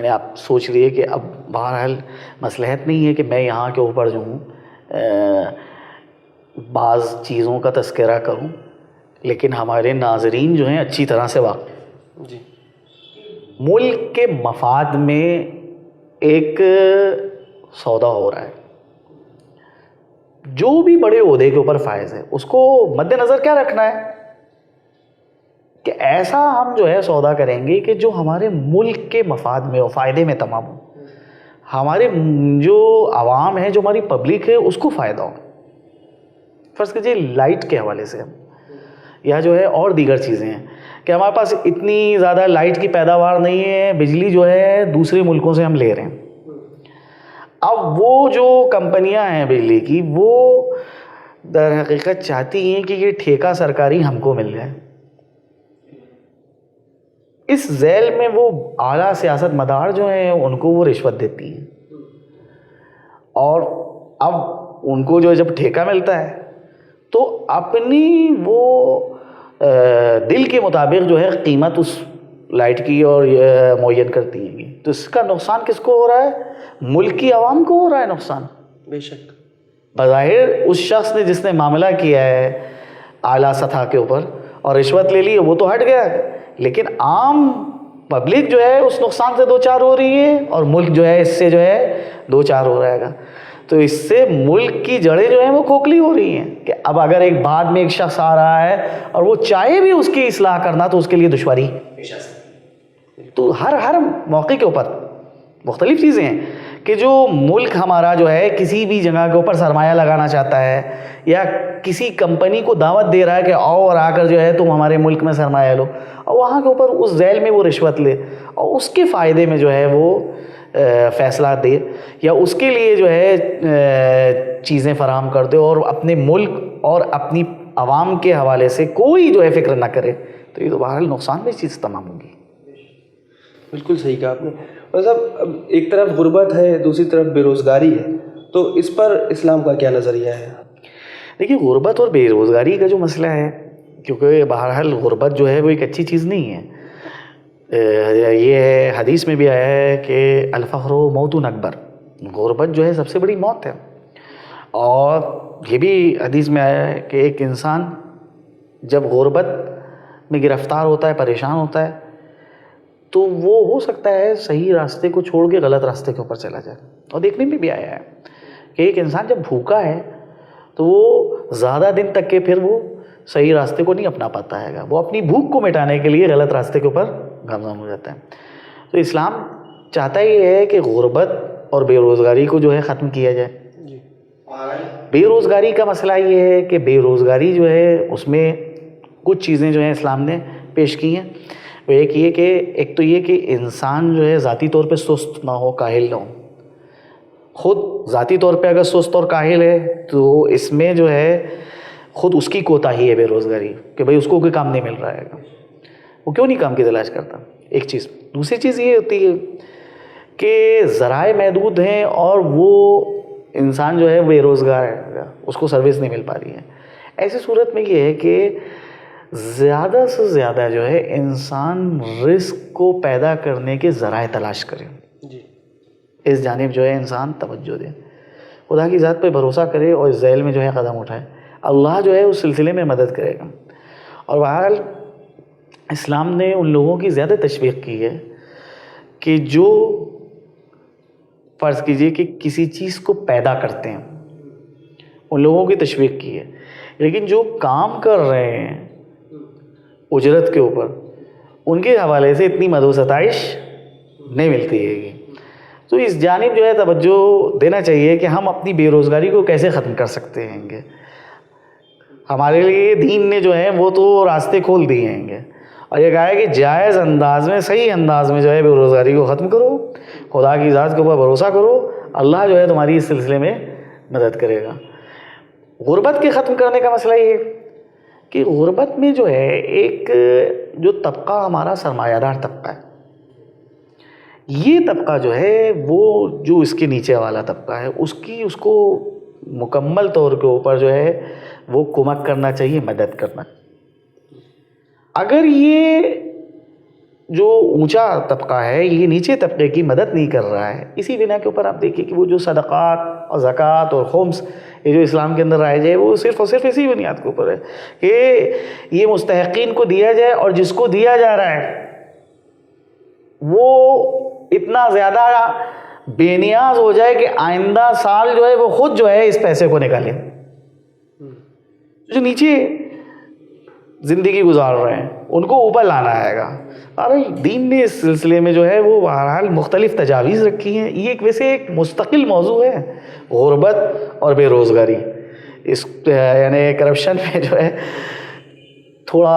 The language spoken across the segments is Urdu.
یعنی آپ سوچ لیے کہ اب بہرحال مصلحت نہیں ہے کہ میں یہاں کے اوپر جو ہوں بعض چیزوں کا تذکرہ کروں، لیکن ہمارے ناظرین جو ہیں اچھی طرح سے واقف، جی ملک کے مفاد میں ایک سودا ہو رہا ہے، جو بھی بڑے عہدے کے اوپر فائز ہے اس کو مد نظر کیا رکھنا ہے کہ ایسا ہم جو ہے سودا کریں گے کہ جو ہمارے ملک کے مفاد میں ہو، فائدے میں تمام ہو، ہمارے جو عوام ہے، جو ہماری پبلک ہے، اس کو فائدہ ہو۔ فرض کیجیے لائٹ کے حوالے سے یا جو ہے اور دیگر چیزیں ہیں کہ ہمارے پاس اتنی زیادہ لائٹ کی پیداوار نہیں ہے، بجلی جو ہے دوسرے ملکوں سے ہم لے رہے ہیں۔ اب وہ جو کمپنیاں ہیں بجلی کی، وہ در حقیقت چاہتی ہیں کہ یہ ٹھیکہ سرکاری ہم کو مل جائے۔ اس ذیل میں وہ اعلیٰ سیاست مدار جو ہیں ان کو وہ رشوت دیتی ہیں، اور اب ان کو جو جب ٹھیکہ ملتا ہے تو اپنی وہ دل کے مطابق جو ہے قیمت اس لائٹ کی اور معین کرتی ہیں، تو اس کا نقصان کس کو ہو رہا ہے؟ ملک کی عوام کو ہو رہا ہے نقصان۔ بے شک بظاہر اس شخص نے جس نے معاملہ کیا ہے اعلیٰ سطح کے اوپر اور رشوت لے لی، وہ تو ہٹ گیا، لیکن عام پبلک جو ہے اس نقصان سے دو چار ہو رہی ہے، اور ملک جو ہے اس سے جو ہے دو چار ہو رہے گا۔ تو اس سے ملک کی جڑیں جو ہیں وہ کھوکھلی ہو رہی ہیں کہ اب اگر ایک بعد میں ایک شخص آ رہا ہے اور وہ چاہے بھی اس کی اصلاح کرنا، تو اس کے لیے دشواری۔ تو ہر موقع کے اوپر مختلف چیزیں ہیں کہ جو ملک ہمارا جو ہے کسی بھی جگہ کے اوپر سرمایہ لگانا چاہتا ہے، یا کسی کمپنی کو دعوت دے رہا ہے کہ آؤ اور آ کر جو ہے تم ہمارے ملک میں سرمایہ لو، اور وہاں کے اوپر اس ذیل میں وہ رشوت لے اور اس کے فائدے میں جو ہے وہ فیصلہ دے، یا اس کے لیے جو ہے چیزیں فراہم کر دے، اور اپنے ملک اور اپنی عوام کے حوالے سے کوئی جو ہے فکر نہ کرے، تو یہ تو بہرحال نقصان میں چیز تمام ہوگی۔ بالکل صحیح کہا آپ نے۔ اور صاحب ایک طرف غربت ہے، دوسری طرف بے روزگاری ہے، تو اس پر اسلام کا کیا نظریہ ہے؟ دیکھیے غربت اور بے روزگاری کا جو مسئلہ ہے، کیونکہ بہرحال غربت جو ہے وہ ایک اچھی چیز نہیں ہے، یہ حدیث میں بھی آیا ہے کہ الفقر موت اکبر، غربت جو ہے سب سے بڑی موت ہے، اور یہ بھی حدیث میں آیا ہے کہ ایک انسان جب غربت میں گرفتار ہوتا ہے، پریشان ہوتا ہے، تو وہ ہو سکتا ہے صحیح راستے کو چھوڑ کے غلط راستے کے اوپر چلا جائے۔ اور دیکھنے میں بھی آیا ہے کہ ایک انسان جب بھوکا ہے تو وہ زیادہ دن تک کے پھر وہ صحیح راستے کو نہیں اپنا پاتا ہے گا، وہ اپنی بھوک کو مٹانے کے لیے غلط راستے کے اوپر گامزن ہو جاتا ہے۔ تو اسلام چاہتا یہ ہے کہ غربت اور بے روزگاری کو جو ہے ختم کیا جائے۔ بے روزگاری کا مسئلہ یہ ہے کہ بے روزگاری جو ہے اس میں کچھ چیزیں جو ہیں اسلام نے پیش کی ہیں، وہ ایک تو یہ کہ انسان جو ہے ذاتی طور پہ سست نہ ہو، کاہل نہ ہو۔ خود ذاتی طور پہ اگر سست اور کاہل ہے تو اس میں جو ہے خود اس کی کوتاہی ہے بے روزگاری، کہ بھئی اس کو کوئی کام نہیں مل رہا ہے گا، وہ کیوں نہیں کام کی تلاش کرتا، ایک چیز۔ دوسری چیز یہ ہوتی ہے کہ ذرائع محدود ہیں اور وہ انسان جو ہے بے روزگار ہے، اس کو سروس نہیں مل پا رہی ہے۔ ایسی صورت میں یہ ہے کہ زیادہ سے زیادہ جو ہے انسان رزق کو پیدا کرنے کے ذرائع تلاش کرے، اس جانب جو ہے انسان توجہ دے، خدا کی ذات پہ بھروسہ کرے اور اس ذیل میں جو ہے قدم اٹھائے، اللہ جو ہے اس سلسلے میں مدد کرے گا۔ اور بہرحال اسلام نے ان لوگوں کی زیادہ تشویق کی ہے کہ جو فرض کیجئے کہ کسی چیز کو پیدا کرتے ہیں، ان لوگوں کی تشویق کی ہے، لیکن جو کام کر رہے ہیں اجرت کے اوپر، ان کے حوالے سے اتنی مدح و ستائش نہیں ملتی ہے گی۔ تو اس جانب جو ہے توجہ دینا چاہیے کہ ہم اپنی بے روزگاری کو کیسے ختم کر سکتے ہیں گے۔ ہمارے لیے دین نے جو ہے وہ تو راستے کھول دیے ہیں گے، اور یہ کہا ہے کہ جائز انداز میں، صحیح انداز میں جو ہے بے روزگاری کو ختم کرو، خدا کی ذات کے اوپر بھروسہ کرو، اللہ جو ہے تمہاری اس سلسلے میں مدد کرے گا۔ غربت کے ختم کرنے کا مسئلہ یہ کہ غربت میں جو ہے ایک جو طبقہ ہمارا سرمایہ دار طبقہ ہے، یہ طبقہ جو ہے وہ جو اس کے نیچے والا طبقہ ہے اس کو مکمل طور کے اوپر جو ہے وہ کمک کرنا چاہیے، مدد کرنا۔ اگر یہ جو اونچا طبقہ ہے یہ نیچے طبقے کی مدد نہیں کر رہا ہے. اسی بنا کے اوپر آپ دیکھیے کہ وہ جو صدقات اور زکوٰۃ اور خمس یہ جو اسلام کے اندر رائج ہے وہ صرف اور صرف اسی بنیاد کے اوپر ہے کہ یہ مستحقین کو دیا جائے, اور جس کو دیا جا رہا ہے وہ اتنا زیادہ بے نیاز ہو جائے کہ آئندہ سال جو ہے وہ خود جو ہے اس پیسے کو نکالے. جو نیچے زندگی گزار رہے ہیں ان کو اوپر لانا آئے گا. اور دین نے اس سلسلے میں جو ہے وہ بہرحال مختلف تجاویز رکھی ہیں. یہ ویسے ایک مستقل موضوع ہے, غربت اور بے روزگاری. اس یعنی کرپشن میں جو ہے تھوڑا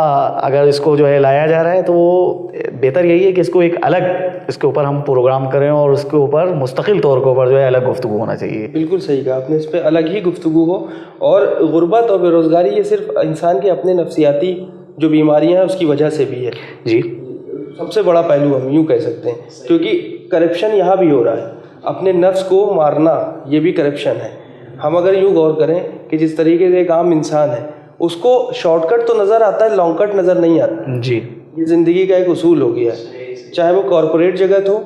اگر اس کو جو ہے لایا جا رہا ہے تو وہ بہتر یہی ہے کہ اس کو ایک الگ اس کے اوپر ہم پروگرام کریں اور اس کے اوپر مستقل طور کے اوپر جو ہے الگ گفتگو ہونا چاہیے. بالکل صحیح کہا آپ نے, اس پہ الگ ہی گفتگو ہو. اور غربت اور بے روزگاری یہ صرف انسان کے اپنے نفسیاتی جو بیماریاں ہیں اس کی وجہ سے بھی ہے. جی, سب سے بڑا پہلو ہم یوں کہہ سکتے ہیں, کیونکہ کرپشن یہاں بھی ہو رہا ہے. اپنے نفس کو مارنا یہ بھی کرپشن ہے. ہم اگر یوں غور کریں کہ جس طریقے سے ایک عام انسان ہے اس کو شارٹ کٹ تو نظر آتا ہے, لانگ کٹ نظر نہیں آتا. جی, یہ زندگی کا ایک اصول ہو گیا ہے, چاہے وہ کارپوریٹ جگت ہو,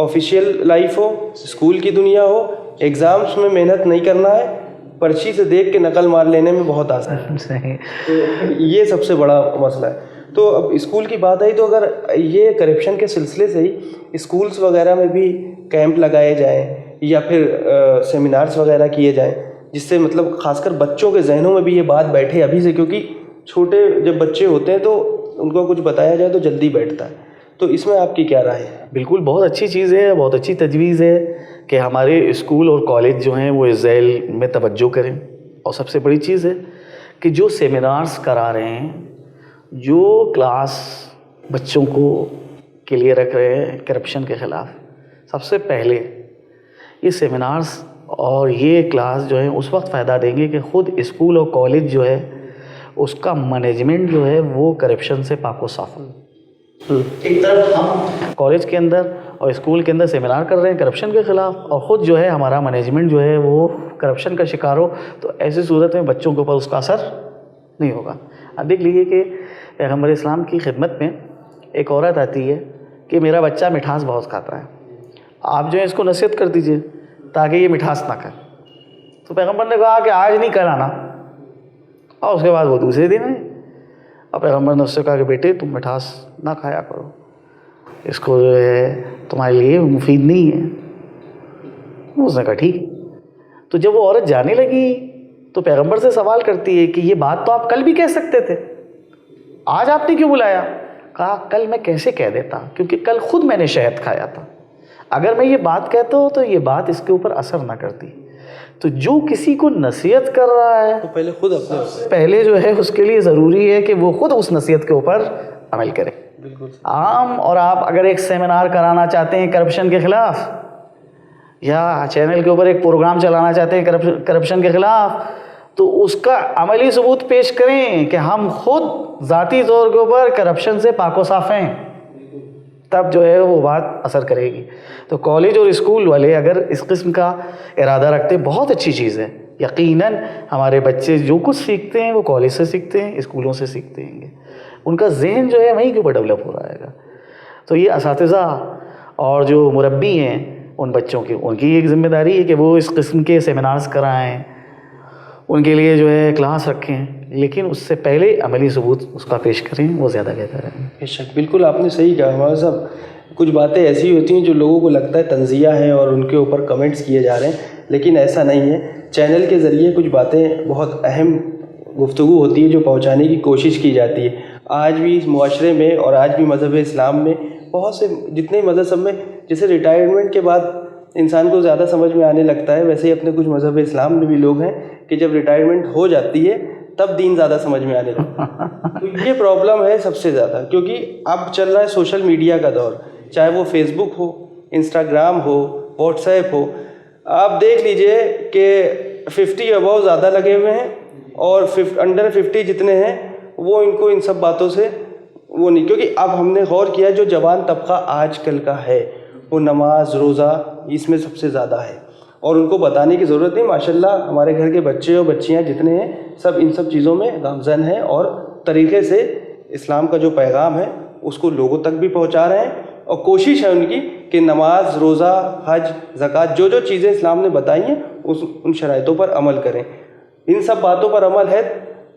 آفیشیل لائف ہو, اسکول کی دنیا ہو. ایگزامس میں محنت نہیں کرنا ہے, پرچی سے دیکھ کے نقل مار لینے میں بہت آسان ہے. یہ سب سے بڑا مسئلہ ہے. تو اب اسکول کی بات آئی تو اگر یہ کرپشن کے سلسلے سے ہی اسکولس وغیرہ میں بھی کیمپ لگائے جائیں یا پھر سیمینارز وغیرہ کیے جائیں, جس سے مطلب خاص کر بچوں کے ذہنوں میں بھی یہ بات بیٹھے ابھی سے, کیونکہ چھوٹے جب بچے ہوتے ہیں تو ان کو کچھ بتایا جائے تو جلدی بیٹھتا ہے. تو اس میں آپ کی کیا رائے ہے؟ بالکل بہت اچھی چیز ہے, بہت اچھی تجویز ہے کہ ہمارے اسکول اور کالج جو ہیں وہ اس ذیل میں توجہ کریں. اور سب سے بڑی چیز ہے کہ جو سیمینارز کرا رہے ہیں, جو کلاس بچوں کو کے لیے رکھ رہے ہیں کرپشن کے خلاف, سب سے پہلے یہ سیمینارز اور یہ کلاس جو ہے اس وقت فائدہ دیں گے کہ خود اسکول اور کالج جو ہے اس کا مینجمنٹ جو ہے وہ کرپشن سے پاک و صاف ہو. ایک طرف ہم کالج کے اندر اور اسکول کے اندر سیمینار کر رہے ہیں کرپشن کے خلاف, اور خود جو ہے ہمارا مینجمنٹ جو ہے وہ کرپشن کا شکار ہو, تو ایسی صورت میں بچوں کے اوپر اس کا اثر نہیں ہوگا. اب دیکھ لیجیے کہ پیغمبر اسلام کی خدمت میں ایک عورت آتی ہے کہ میرا بچہ مٹھاس بہت کھاتا ہے, آپ جو ہے اس کو نصیحت کر دیجئے تاکہ یہ مٹھاس نہ کھائے. تو پیغمبر نے کہا کہ آج نہیں کل آنا, اور اس کے بعد وہ دوسرے دن ہے. اور پیغمبر نے اس سے کہا کہ بیٹے تم مٹھاس نہ کھایا کرو, اس کو جو ہے تمہارے لیے مفید نہیں ہے. اس نے کہا ٹھیک. تو جب وہ عورت جانے لگی تو پیغمبر سے سوال کرتی ہے کہ یہ بات تو آپ کل بھی کہہ سکتے تھے, آج آپ نے کیوں بلایا؟ کہا کل میں کیسے کہہ دیتا, کیونکہ کل خود میں نے شہد کھایا تھا. اگر میں یہ بات کہتا ہوں تو یہ بات اس کے اوپر اثر نہ کرتی. تو جو کسی کو نصیحت کر رہا ہے تو پہلے خود پہلے جو ہے اس کے لیے ضروری ہے کہ وہ خود اس نصیحت کے اوپر عمل کرے. بالکل. عام اور آپ اگر ایک سیمینار کرانا چاہتے ہیں کرپشن کے خلاف, یا چینل کے اوپر ایک پروگرام چلانا چاہتے ہیں کرپشن کے خلاف, تو اس کا عملی ثبوت پیش کریں کہ ہم خود ذاتی طور کے اوپر کرپشن سے پاک و صاف ہیں, تب جو ہے وہ بات اثر کرے گی. تو کالج اور اسکول والے اگر اس قسم کا ارادہ رکھتے ہیں بہت اچھی چیز ہے. یقیناً ہمارے بچے جو کچھ سیکھتے ہیں وہ کالج سے سیکھتے ہیں, اسکولوں سے سیکھتے ہیں, ان کا ذہن جو ہے وہیں کے اوپر ڈیولپ ہو رہا ہے. تو یہ اساتذہ اور جو مربی ہیں ان بچوں کی, ان کی ایک ذمہ داری ہے کہ وہ اس قسم کے سیمینارز کرائیں, ان کے لیے جو ہے کلاس رکھیں, لیکن اس سے پہلے عملی ثبوت اس کا پیش کریں, وہ زیادہ بہتر ہے. بے شک, بالکل آپ نے صحیح کہا. ہمارے صاحب کچھ باتیں ایسی ہوتی ہیں جو لوگوں کو لگتا ہے تنزیہ ہیں اور ان کے اوپر کمنٹس کیے جا رہے ہیں, لیکن ایسا نہیں ہے. چینل کے ذریعے کچھ باتیں بہت اہم گفتگو ہوتی ہے جو پہنچانے کی کوشش کی جاتی ہے. آج بھی اس معاشرے میں اور آج بھی مذہب اسلام میں بہت سے جتنے مذہب میں, جیسے ریٹائرمنٹ کے بعد انسان کو زیادہ سمجھ میں آنے لگتا ہے, ویسے ہی اپنے کچھ مذہب اسلام میں بھی لوگ ہیں کہ جب ریٹائرمنٹ ہو جاتی ہے تب دین زیادہ سمجھ میں آنے لگتا ہے. تو یہ پرابلم ہے سب سے زیادہ, کیونکہ اب چل رہا ہے سوشل میڈیا کا دور, چاہے وہ فیس بک ہو, انسٹاگرام ہو, واٹس ایپ ہو. آپ دیکھ لیجئے کہ 50 ابو زیادہ لگے ہوئے ہیں اور انڈر 50 جتنے ہیں وہ ان کو ان سب باتوں سے وہ نہیں, کیونکہ اب ہم نے غور کیا جو جوان طبقہ آج کل کا ہے وہ نماز روزہ اس میں سب سے زیادہ ہے, اور ان کو بتانے کی ضرورت نہیں. ماشاءاللہ ہمارے گھر کے بچے اور بچیاں جتنے ہیں سب ان سب چیزوں میں گامزن ہیں اور طریقے سے اسلام کا جو پیغام ہے اس کو لوگوں تک بھی پہنچا رہے ہیں، اور کوشش ہے ان کی کہ نماز، روزہ، حج، زکوٰۃ، جو جو چیزیں اسلام نے بتائی ہیں ان شرائطوں پر عمل کریں۔ ان سب باتوں پر عمل ہے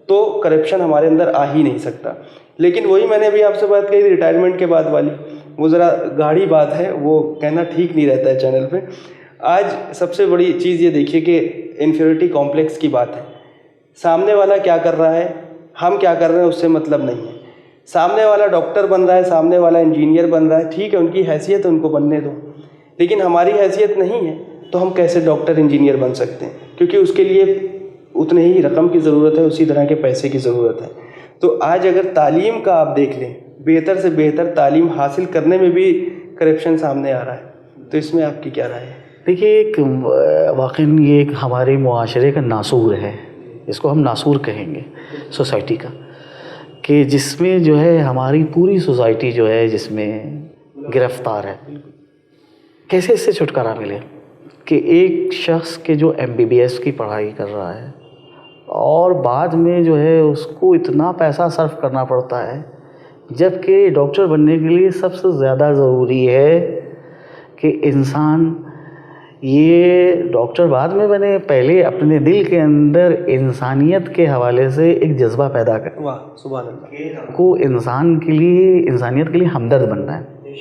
تو کرپشن ہمارے اندر آ ہی نہیں سکتا۔ لیکن وہی میں نے ابھی آپ سے بات کہی ریٹائرمنٹ کے بعد والی، وہ ذرا گاڑی بات ہے، وہ کہنا ٹھیک نہیں رہتا ہے چینل پہ۔ آج سب سے بڑی چیز یہ دیکھیے کہ انفیریٹی کمپلیکس کی بات ہے۔ سامنے والا کیا کر رہا ہے، ہم کیا کر رہے ہیں، اس سے مطلب نہیں ہے۔ سامنے والا ڈاکٹر بن رہا ہے، سامنے والا انجینئر بن رہا ہے، ٹھیک ہے، ان کی حیثیت ان کو بننے دو، لیکن ہماری حیثیت نہیں ہے تو ہم کیسے ڈاکٹر انجینئر بن سکتے ہیں؟ کیونکہ اس کے لیے اتنے ہی رقم کی ضرورت ہے، اسی طرح کے پیسے کی ضرورت ہے۔ تو آج اگر تعلیم کا آپ دیکھ لیں، بہتر سے بہتر تعلیم حاصل کرنے میں بھی کرپشن سامنے آ رہا ہے، تو اس میں آپ کی کیا رائے ہے؟ دیکھیے، ایک واقعی یہ ایک ہمارے معاشرے کا ناسور ہے، اس کو ہم ناسور کہیں گے سوسائٹی کا، کہ جس میں جو ہے ہماری پوری سوسائٹی جو ہے جس میں گرفتار ہے۔ کیسے اس سے چھٹکارا ملے کہ ایک شخص کے جو MBBS کی پڑھائی کر رہا ہے اور بعد میں جو ہے اس کو اتنا پیسہ صرف کرنا پڑتا ہے، جبکہ ڈاکٹر بننے کے لیے سب سے زیادہ ضروری ہے کہ انسان یہ ڈاکٹر بعد میں بنے، پہلے اپنے دل کے اندر انسانیت کے حوالے سے ایک جذبہ پیدا کرے۔ واہ سبحان اللہ۔ کو انسانیت کے لیے ہمدرد بننا ہے۔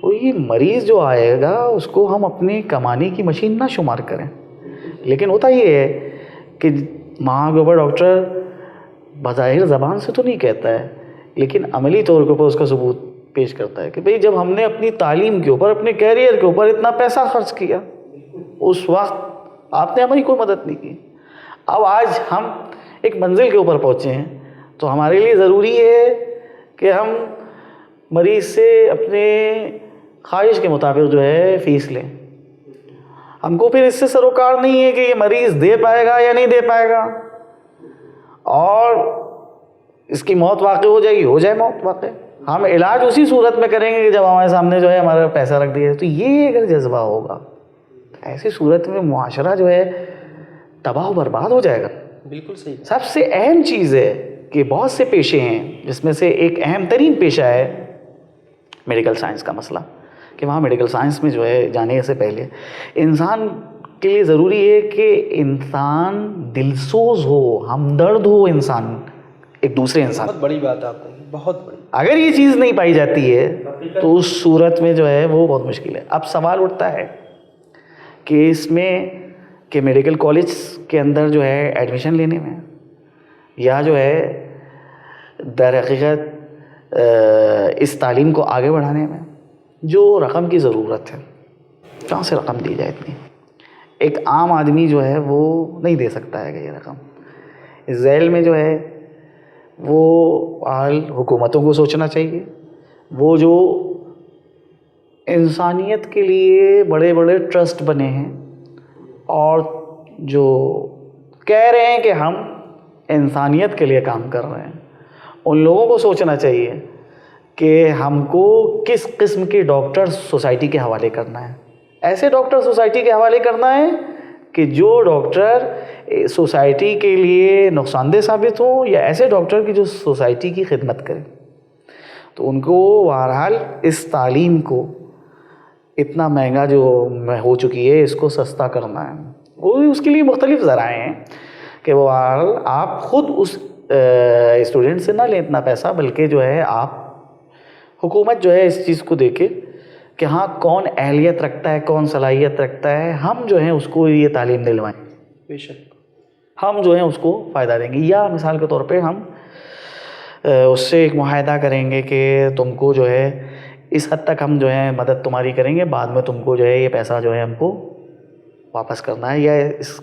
وہ یہ مریض جو آئے گا اس کو ہم اپنی کمانے کی مشین نہ شمار کریں، لیکن ہوتا یہ ہے کہ وہاں کے اوپر ڈاکٹر بظاہر زبان سے تو نہیں کہتا ہے، لیکن عملی طور کے اوپر اس کا ثبوت پیش کرتا ہے کہ بھئی جب ہم نے اپنی تعلیم کے اوپر، اپنے کیریئر کے اوپر اتنا پیسہ خرچ کیا، اس وقت آپ نے ہماری کوئی مدد نہیں کی۔ اب آج ہم ایک منزل کے اوپر پہنچے ہیں تو ہمارے لیے ضروری ہے کہ ہم مریض سے اپنے خواہش کے مطابق جو ہے فیس لیں۔ ہم کو پھر اس سے سروکار نہیں ہے کہ یہ مریض دے پائے گا یا نہیں دے پائے گا، اور اس کی موت واقع ہو جائے گی، ہو جائے موت واقع، ہم علاج اسی صورت میں کریں گے کہ جب ہمارے سامنے جو ہے ہمارا پیسہ رکھ دیا۔ تو یہ اگر جذبہ ہوگا ایسی صورت میں معاشرہ جو ہے تباہ و برباد ہو جائے گا۔ بالکل صحیح۔ سب سے اہم چیز ہے کہ بہت سے پیشے ہیں جس میں سے ایک اہم ترین پیشہ ہے میڈیکل سائنس کا مسئلہ، کہ وہاں میڈیکل سائنس میں جو ہے جانے سے پہلے انسان کے لیے ضروری ہے کہ انسان دلسوز ہو، ہمدرد ہو، انسان ایک دوسرے انسان۔ بہت بڑی بات آپ نے، بہت بڑی۔ اگر یہ چیز نہیں پائی جاتی ہے تو اس صورت میں جو ہے وہ بہت مشکل ہے۔ اب سوال اٹھتا ہے کہ اس میں کہ میڈیکل کالج کے اندر جو ہے ایڈمیشن لینے میں یا جو ہے در حقیقت اس تعلیم کو آگے بڑھانے میں جو رقم کی ضرورت ہے، کہاں سے رقم دی جائے اتنی؟ ایک عام آدمی جو ہے وہ نہیں دے سکتا ہے کہ یہ رقم اس ذیل میں جو ہے وہ حال حکومتوں کو سوچنا چاہیے۔ وہ جو انسانیت کے لیے بڑے بڑے ٹرسٹ بنے ہیں اور جو کہہ رہے ہیں کہ ہم انسانیت کے لیے کام کر رہے ہیں، ان لوگوں کو سوچنا چاہیے کہ ہم کو کس قسم کے ڈاکٹر سوسائٹی کے حوالے کرنا ہے۔ ایسے ڈاکٹر سوسائٹی کے حوالے کرنا ہے کہ جو ڈاکٹر سوسائٹی کے لیے نقصان دہ ثابت ہوں، یا ایسے ڈاکٹر کی جو سوسائٹی کی خدمت کریں۔ تو ان کو بہرحال اس تعلیم کو اتنا مہنگا جو ہو چکی ہے اس کو سستا کرنا ہے۔ وہ اس کے لیے مختلف ذرائع ہیں کہ وہ آپ خود اس اسٹوڈنٹ سے نہ لیں اتنا پیسہ، بلکہ جو ہے آپ حکومت جو ہے اس چیز کو دیکھے کہ ہاں کون اہلیت رکھتا ہے، کون صلاحیت رکھتا ہے، ہم جو ہیں اس کو یہ تعلیم دلوائیں، بے شک ہم جو ہیں اس کو فائدہ دیں گے۔ یا مثال کے طور پہ ہم اس سے ایک معاہدہ کریں گے کہ تم کو جو ہے اس حد تک ہم جو ہے مدد تمہاری کریں گے، بعد میں تم کو جو ہے یہ پیسہ جو ہے ہم کو واپس کرنا ہے، یا اس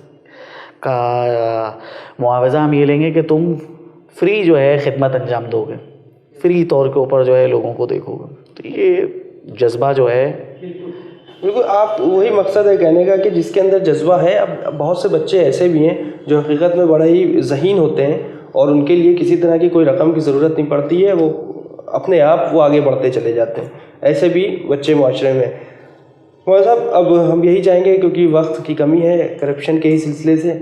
کا معاوضہ ہم یہ لیں گے کہ تم فری جو ہے خدمت انجام دو گے، فری طور کے اوپر جو ہے لوگوں کو دیکھو گے۔ تو یہ جذبہ جو ہے بالکل آپ وہی مقصد ہے کہنے کا کہ جس کے اندر جذبہ ہے۔ اب بہت سے بچے ایسے بھی ہیں جو حقیقت میں بڑا ہی ذہین ہوتے ہیں اور ان کے لیے کسی طرح کی کوئی رقم کی ضرورت نہیں پڑتی ہے، وہ اپنے آپ وہ آگے بڑھتے چلے جاتے ہیں۔ ایسے بھی بچے معاشرے میں۔ مولانا صاحب اب ہم یہی چاہیں گے، کیونکہ وقت کی کمی ہے، کرپشن کے ہی سلسلے سے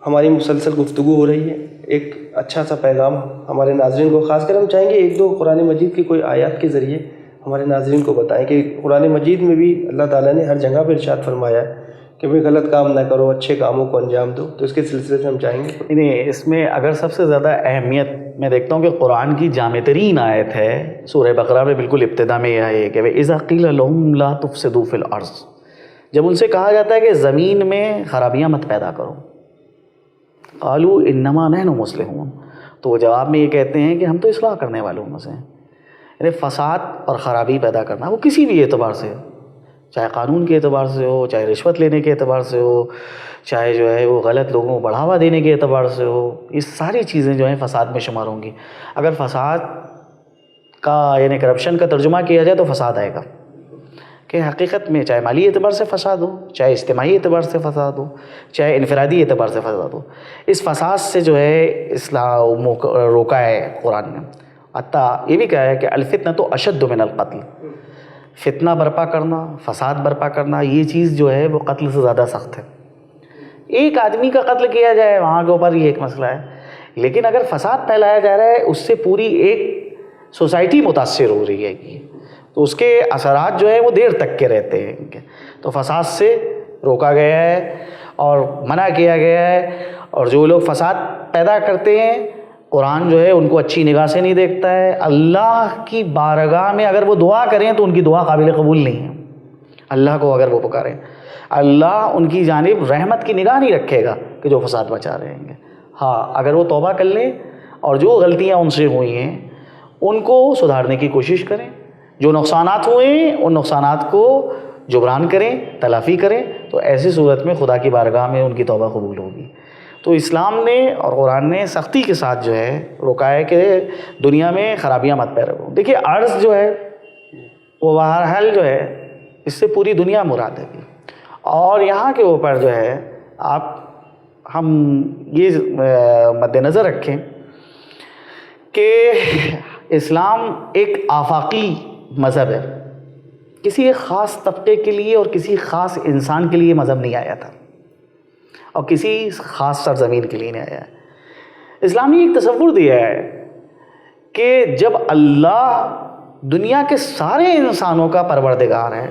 ہماری مسلسل گفتگو ہو رہی ہے، ایک اچھا سا پیغام ہمارے ناظرین کو، خاص کر ہم چاہیں گے ایک دو قرآن مجید کی کوئی آیات کے ذریعے ہمارے ناظرین کو بتائیں کہ قرآن مجید میں بھی اللہ تعالیٰ نے ہر جگہ پہ ارشاد فرمایا ہے کہ بھئی غلط کام نہ کرو، اچھے کاموں کو انجام دو. تو اس کے سلسلے سے ہم چاہیں گے. نہیں، اس میں اگر سب سے زیادہ اہمیت میں دیکھتا ہوں کہ قرآن کی جامع ترین آیت ہے سورہ بقرہ میں، بالکل ابتدا میں یہ ہے کہ وَإِذَا قِيلَ لَهُمْ لَا تُفْسِدُوا فِي الْأَرْضِ، جب ان سے کہا جاتا ہے کہ زمین میں خرابیاں مت پیدا کرو، قَالُوا إِنَّمَا نَحْنُ مُصْلِحُونَ، تو وہ جواب میں یہ کہتے ہیں کہ ہم تو اصلاح کرنے والوں میں سے ہیں. یعنی فساد اور خرابی پیدا کرنا، وہ کسی بھی اعتبار سے ہو، چاہے قانون کے اعتبار سے ہو، چاہے رشوت لینے کے اعتبار سے ہو، چاہے جو ہے وہ غلط لوگوں کو بڑھاوا دینے کے اعتبار سے ہو، یہ ساری چیزیں جو ہیں فساد میں شمار ہوں گی. اگر فساد کا یعنی کرپشن کا ترجمہ کیا جائے تو فساد آئے گا، کہ حقیقت میں چاہے مالی اعتبار سے فساد ہو، چاہے اجتماعی اعتبار سے فساد ہو، چاہے انفرادی اعتبار سے فساد ہو، اس فساد سے جو ہے اصلاح روکا ہے قرآن نے. حتیٰ یہ بھی کہا ہے کہ الفتنۃ اشد من القتل، فتنہ برپا کرنا، فساد برپا کرنا، یہ چیز جو ہے وہ قتل سے زیادہ سخت ہے. ایک آدمی کا قتل کیا جائے وہاں کے اوپر یہ ایک مسئلہ ہے، لیکن اگر فساد پھیلایا جا رہا ہے اس سے پوری ایک سوسائٹی متاثر ہو رہی ہے تو اس کے اثرات جو ہے وہ دیر تک کے رہتے ہیں. تو فساد سے روکا گیا ہے اور منع کیا گیا ہے، اور جو لوگ فساد پیدا کرتے ہیں قرآن جو ہے ان کو اچھی نگاہ سے نہیں دیکھتا ہے. اللہ کی بارگاہ میں اگر وہ دعا کریں تو ان کی دعا قابل قبول نہیں ہے. اللہ کو اگر وہ پکاریں، اللہ ان کی جانب رحمت کی نگاہ نہیں رکھے گا کہ جو فساد مچا رہے ہیں. ہاں، اگر وہ توبہ کر لیں اور جو غلطیاں ان سے ہوئی ہیں ان کو سدھارنے کی کوشش کریں، جو نقصانات ہوئے ہیں ان نقصانات کو جبران کریں، تلافی کریں، تو ایسی صورت میں خدا کی بارگاہ میں ان کی توبہ قبول ہوگی. تو اسلام نے اور قرآن نے سختی کے ساتھ جو ہے روکا ہے کہ دنیا میں خرابیاں مت پیدا کرو. دیکھیے عرض جو ہے وہ بہرحال جو ہے اس سے پوری دنیا مراد ہے، اور یہاں کے اوپر جو ہے ہم یہ مد نظر رکھیں کہ اسلام ایک آفاقی مذہب ہے، کسی ایک خاص طبقے کے لیے اور کسی خاص انسان کے لیے مذہب نہیں آیا تھا، اور کسی خاص سرزمین کے لیے نہیں آیا ہے. اسلام نے ایک تصور دیا ہے کہ جب اللہ دنیا کے سارے انسانوں کا پروردگار ہے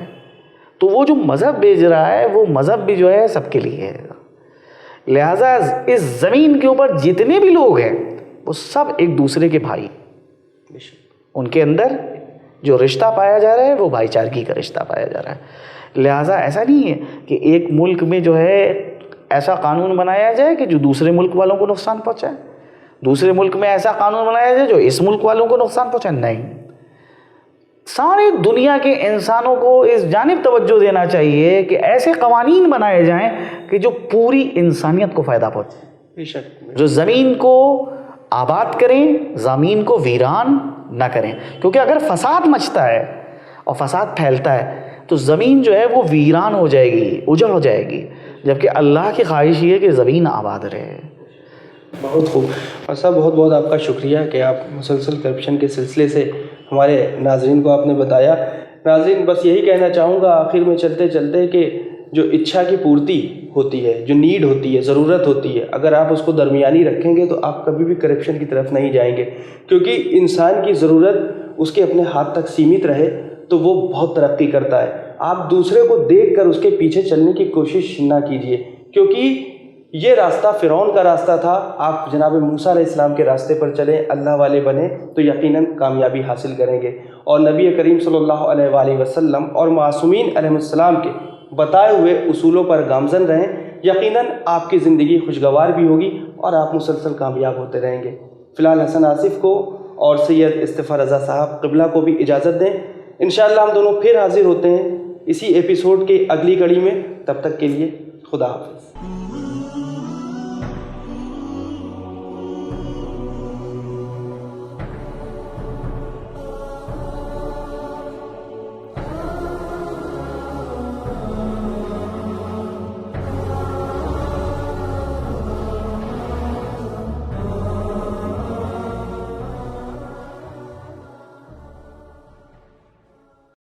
تو وہ جو مذہب بھیج رہا ہے وہ مذہب بھی جو ہے سب کے لیے ہے. لہٰذا اس زمین کے اوپر جتنے بھی لوگ ہیں وہ سب ایک دوسرے کے بھائی، ان کے اندر جو رشتہ پایا جا رہا ہے وہ بھائی چارگی کا رشتہ پایا جا رہا ہے. لہٰذا ایسا نہیں ہے کہ ایک ملک میں جو ہے ایسا قانون بنایا جائے کہ جو دوسرے ملک والوں کو نقصان پہنچائے، دوسرے ملک میں ایسا قانون بنایا جائے جو اس ملک والوں کو نقصان پہنچائے. نہیں، سارے دنیا کے انسانوں کو اس جانب توجہ دینا چاہیے کہ ایسے قوانین بنائے جائیں کہ جو پوری انسانیت کو فائدہ پہنچے، بے شک، جو زمین کو آباد کریں، زمین کو ویران نہ کریں. کیونکہ اگر فساد مچتا ہے اور فساد پھیلتا ہے تو زمین جو ہے وہ ویران ہو جائے گی، اجڑ ہو جائے گی، جبکہ اللہ کی خواہش یہ ہے کہ زمین آباد رہے. بہت خوب. اور صاحب بہت بہت آپ کا شکریہ کہ آپ مسلسل کرپشن کے سلسلے سے ہمارے ناظرین کو آپ نے بتایا. ناظرین بس یہی کہنا چاہوں گا آخر میں چلتے چلتے کہ جو اچھا کی پورتی ہوتی ہے، جو نیڈ ہوتی ہے، ضرورت ہوتی ہے، اگر آپ اس کو درمیانی رکھیں گے تو آپ کبھی بھی کرپشن کی طرف نہیں جائیں گے. کیونکہ انسان کی ضرورت اس کے اپنے ہاتھ تک سیمت رہے تو وہ بہت ترقی کرتا ہے. آپ دوسرے کو دیکھ کر اس کے پیچھے چلنے کی کوشش نہ کیجیے، کیونکہ یہ راستہ فرعون کا راستہ تھا. آپ جناب موسیٰ علیہ السلام کے راستے پر چلیں، اللہ والے بنیں تو یقیناً کامیابی حاصل کریں گے. اور نبی کریم صلی اللہ علیہ وآلہ وسلم اور معصومین علیہ السلام کے بتائے ہوئے اصولوں پر گامزن رہیں، یقیناً آپ کی زندگی خوشگوار بھی ہوگی اور آپ مسلسل کامیاب ہوتے رہیں گے. فی الحال حسن آصف کو اور سید اصطفیٰ رضا صاحب قبلہ کو بھی اجازت دیں. انشاءاللہ ہم دونوں پھر حاضر ہوتے ہیں اسی ایپیسوڈ کے اگلی کڑی میں. تب تک کے لیے خدا حافظ.